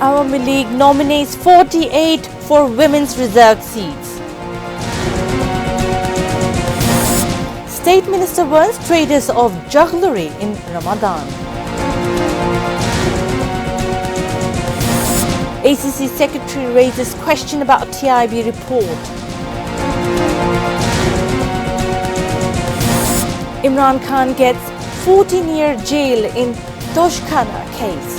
Awami League nominates 48 for women's reserved seats. State Minister warns traders of jugglery in Ramadan. ACC Secretary raises question about TIB report. Imran Khan gets 14-year jail in Toshkana case.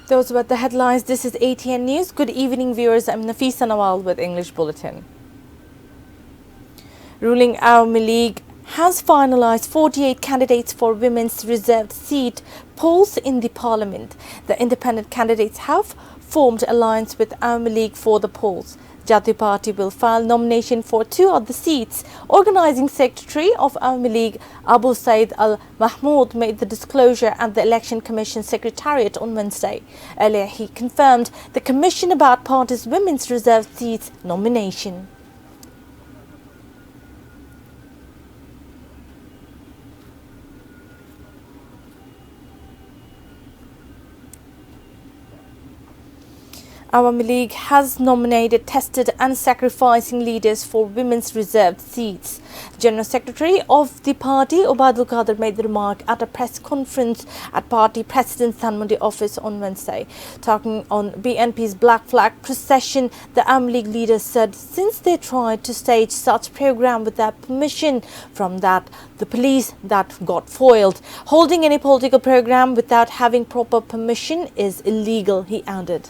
Those were the headlines. This is ATN News. Good evening, viewers. I'm Nafisa Nawal with English Bulletin. Ruling Awami League has finalised 48 candidates for women's reserved seat polls in the parliament. The independent candidates have formed alliance with Awami League for the polls. Jati Party will file nomination for 2 other seats. Organising Secretary of Awami League Abu Said Al Mahmoud made the disclosure at the Election Commission Secretariat on Wednesday. Earlier, he confirmed the commission about party's women's reserved seats nomination. Awami League has nominated tested and sacrificing leaders for women's reserved seats. General Secretary of the party, Obadul Qadir, made the remark at a press conference at party President Sanmandi office on Wednesday. Talking on BNP's Black Flag procession, the Awami League leader said since they tried to stage such program without permission from the police that got foiled. Holding any political program without having proper permission is illegal, he added.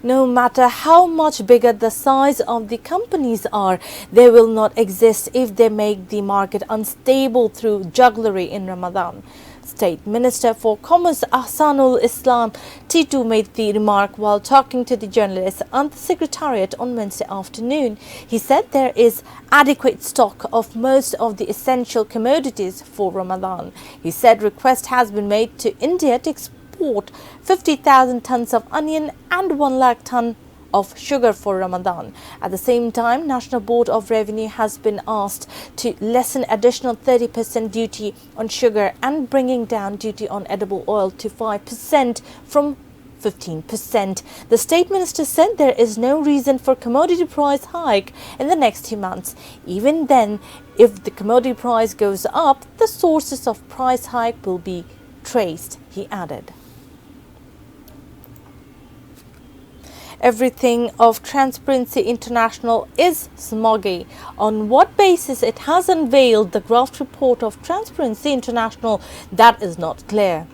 No matter how much bigger the size of the companies are, they will not exist if they make the market unstable through jugglery in Ramadan. State Minister for Commerce Ahsanul Islam Titu made the remark while talking to the journalists at the Secretariat on Wednesday afternoon. He said there is adequate stock of most of the essential commodities for Ramadan. He said request has been made to India to export 50,000 tons of onion and 1 lakh ton of sugar for Ramadan. At the same time, National Board of Revenue has been asked to lessen additional 30% duty on sugar and bringing down duty on edible oil to 5% from 15%. The State Minister said there is no reason for commodity price hike in the next 2 months. Even then, if the commodity price goes up, the sources of price hike will be traced, he added. Everything of Transparency International is smoggy. On what basis it has unveiled the draft report of Transparency International, that is not clear.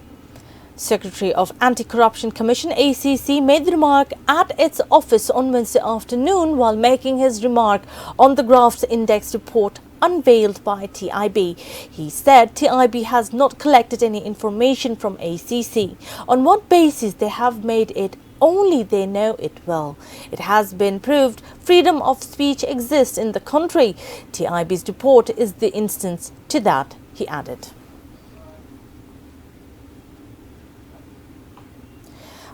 Secretary of Anti-Corruption Commission ACC made the remark at its office on Wednesday afternoon while making his remark on the draft index report unveiled by TIB. He said TIB has not collected any information from ACC. On what basis they have made it, only they know it well. It has been proved freedom of speech exists in the country. TIB's report is the instance to that, he added.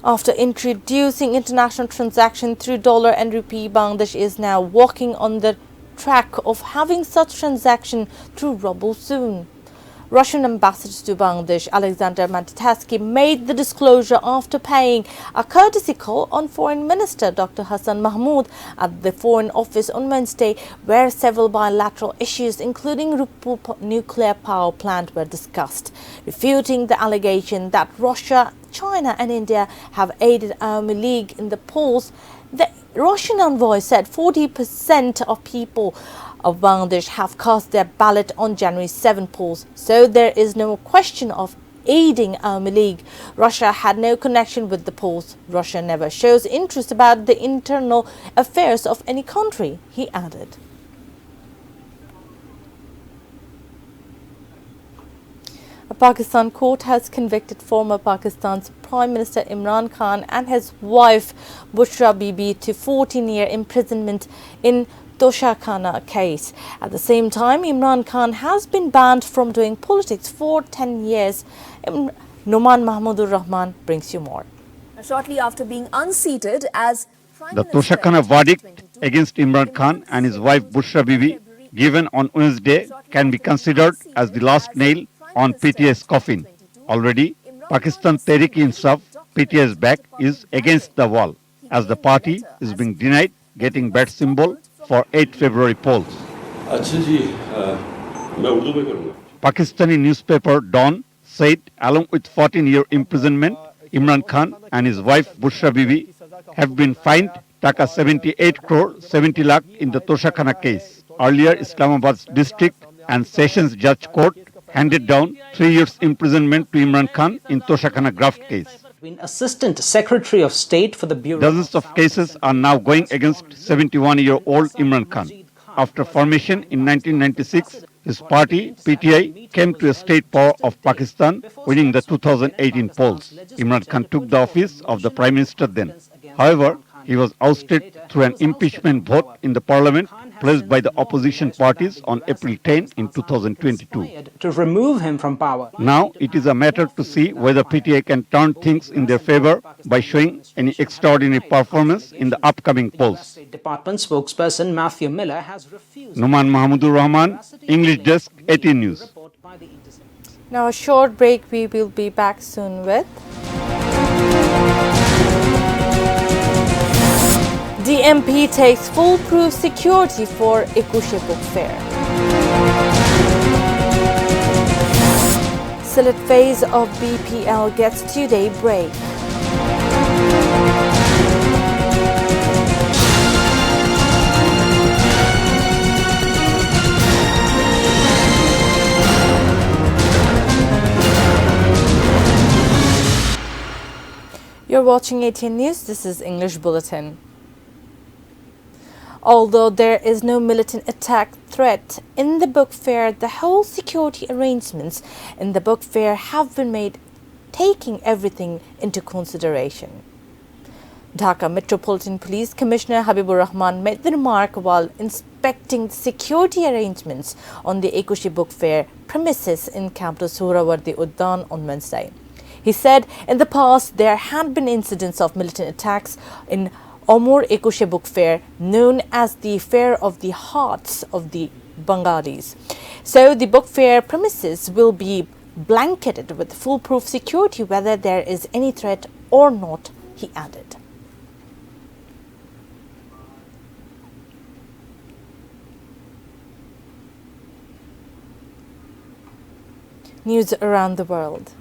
After introducing international transaction through dollar and rupee, Bangladesh is now walking on the track of having such transaction through ruble soon. Russian ambassador to Bangladesh, Alexander Matitatsky, made the disclosure after paying a courtesy call on Foreign Minister Dr. Hassan Mahmood at the Foreign Office on Wednesday, where several bilateral issues, including Rupal nuclear power plant, were discussed, refuting the allegation that Russia, China and India have aided Awami League in the polls. The Russian envoy said 40% of people of Bangladesh have cast their ballot on January 7 polls, so there is no question of aiding Awami League. Russia had no connection with the polls. Russia never shows interest about the internal affairs of any country, he added. A Pakistan court has convicted former Pakistan's Prime Minister Imran Khan and his wife Bushra Bibi to 14-year imprisonment in Toshakhana case. At the same time, Imran Khan has been banned from doing politics for 10 years. Noman Mahmudur Rahman brings you more. Shortly after being unseated as Prime The Minister Toshakhana in verdict 2022, against Imran Khan and his wife Bushra Bibi, given on Wednesday, can be considered as the last nail on PTI's coffin. Already, Pakistan Tehreek-e-Insaf, PTI's back, is against the wall, as the party is being denied getting bat symbol for 8 February polls. अच्छा जी मैं उर्दू में करूँगा Pakistani newspaper Dawn said, along with 14-year imprisonment, Imran Khan and his wife Bushra Bibi have been fined Taka 78 crore 70 lakh in the Toshakhana case. Earlier, Islamabad's district and sessions judge court handed down 3 years imprisonment to Imran Khan in Toshakhana graft case. Assistant Secretary of State for the Bureau. Dozens of cases are now going against 71-year-old Imran Khan. After formation in 1996, his party, PTI, came to a state power of Pakistan, winning the 2018 polls. Imran Khan took the office of the Prime Minister then. However, he was ousted through an impeachment vote in the parliament placed by the opposition parties on April 10 in 2022. To remove him from power. Now it is a matter to see whether PTI can turn things in their favor by showing any extraordinary performance in the upcoming polls. State Department spokesperson Matthew Miller has refused. Numan Mahmudur Rahman, English Desk, ATN News. Now a short break, we will be back soon with DMP takes foolproof security for Ekushe Book Fair. Select phase of BPL gets 2-day break. You're watching ATN News. This is English Bulletin. Although there is no militant attack threat in the book fair, the whole security arrangements in the book fair have been made, taking everything into consideration. Dhaka Metropolitan Police Commissioner Habibur Rahman made the remark while inspecting the security arrangements on the Ekushe Book Fair premises in capital Suhrawardi Uddan on Wednesday. He said in the past there had been incidents of militant attacks in Amur Ekushe Book Fair, known as the Fair of the Hearts of the Bengalis. So the book fair premises will be blanketed with foolproof security whether there is any threat or not, he added. News around the world.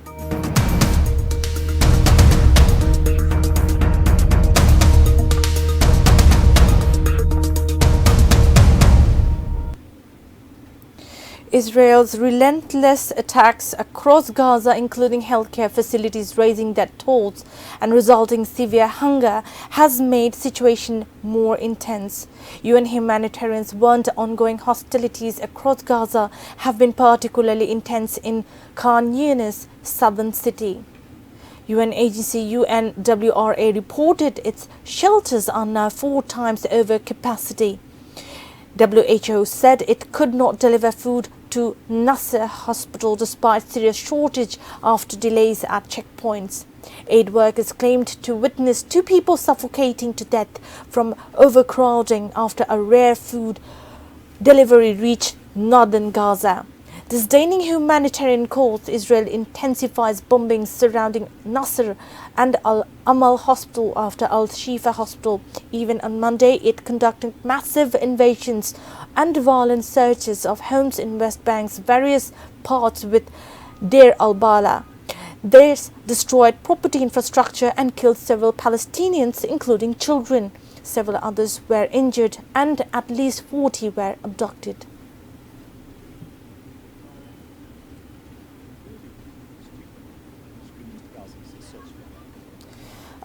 Israel's relentless attacks across Gaza, including healthcare facilities, raising their tolls and resulting severe hunger, has made situation more intense. UN humanitarians warned ongoing hostilities across Gaza have been particularly intense in Khan Yunis, southern city. UN agency UNWRA reported its shelters are now 4 times over capacity. WHO said it could not deliver food to Nasser hospital despite serious shortage after delays at checkpoints. Aid workers claimed to witness 2 people suffocating to death from overcrowding after a rare food delivery reached northern Gaza. Disdaining humanitarian calls, Israel intensifies bombings surrounding Nasser and Al-Amal Hospital after Al-Shifa Hospital. Even on Monday, it conducted massive invasions and violent searches of homes in West Bank's various parts with Deir al-Bala. They destroyed property infrastructure and killed several Palestinians, including children. Several others were injured and at least 40 were abducted.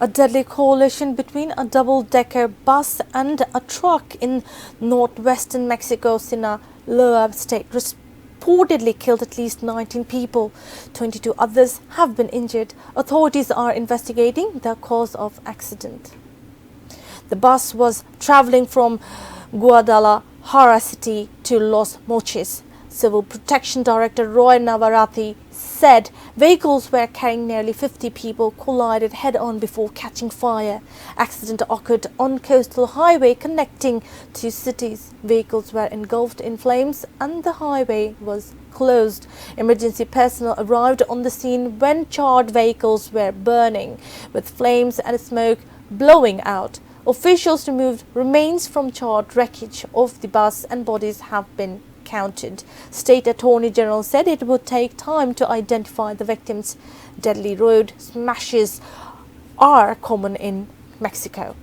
A deadly collision between a double-decker bus and a truck in northwestern Mexico, Sinaloa state, reportedly killed at least 19 people. 22 others have been injured. Authorities are investigating the cause of accident. The bus was traveling from Guadalajara City to Los Mochis. Civil Protection Director Roy Navarrete said vehicles were carrying nearly 50 people collided head-on before catching fire. Accident occurred on coastal highway connecting two cities. Vehicles were engulfed in flames and the highway was closed. Emergency personnel arrived on the scene when charred vehicles were burning, with flames and smoke blowing out. Officials removed remains from charred wreckage of the bus and bodies have been counted. State Attorney General said it would take time to identify the victims. Deadly road smashes are common in Mexico.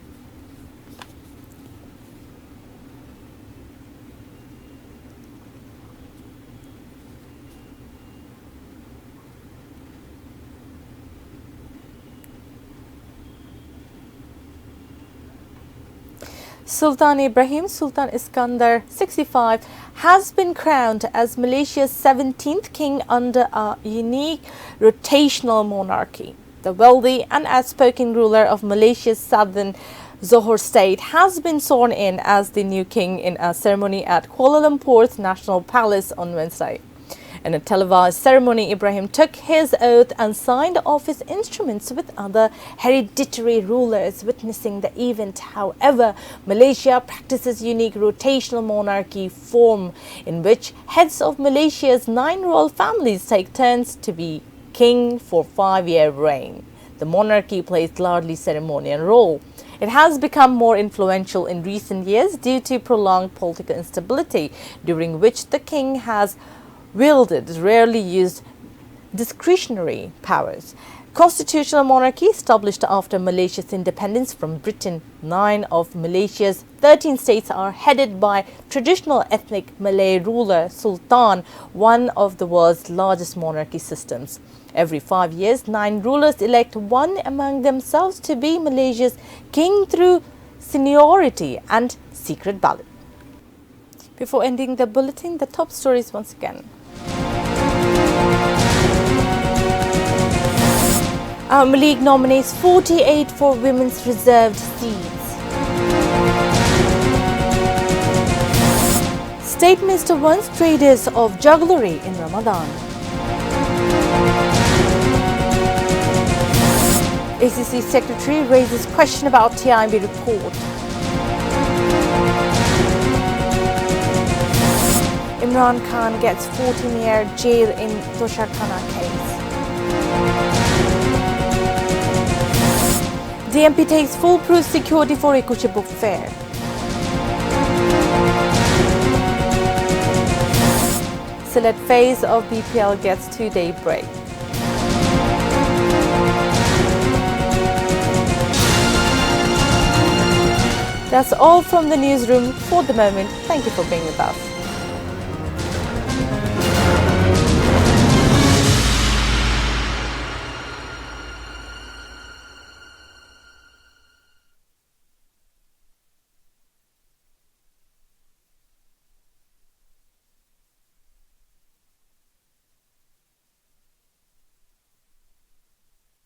Sultan Ibrahim Sultan Iskandar 65 has been crowned as Malaysia's 17th king under a unique rotational monarchy. The wealthy and outspoken ruler of Malaysia's southern Johor state has been sworn in as the new king in a ceremony at Kuala Lumpur's National Palace on Wednesday. In a televised ceremony, Ibrahim took his oath and signed off his instruments with other hereditary rulers witnessing the event. However, Malaysia practices unique rotational monarchy form in which heads of Malaysia's 9 royal families take turns to be king for 5-year reign. The monarchy plays largely ceremonial role. It has become more influential in recent years due to prolonged political instability, during which the king has wielded rarely used discretionary powers. Constitutional monarchy established after Malaysia's independence from Britain. 9 of Malaysia's 13 states are headed by traditional ethnic Malay ruler Sultan, one of the world's largest monarchy systems. Every 5 years, 9 rulers elect one among themselves to be Malaysia's king through seniority and secret ballot. Before ending the bulletin, the top stories once again. Awami League nominates 48 for women's reserved seats. State Minister warns traders of jugglery in Ramadan. ACC Secretary raises question about TIB report. Imran Khan gets 14-year jail in Tosharkhana case. DMP takes foolproof security for Ekuche Book Fair. Select phase of BPL gets 2-day break. That's all from the newsroom for the moment. Thank you for being with us.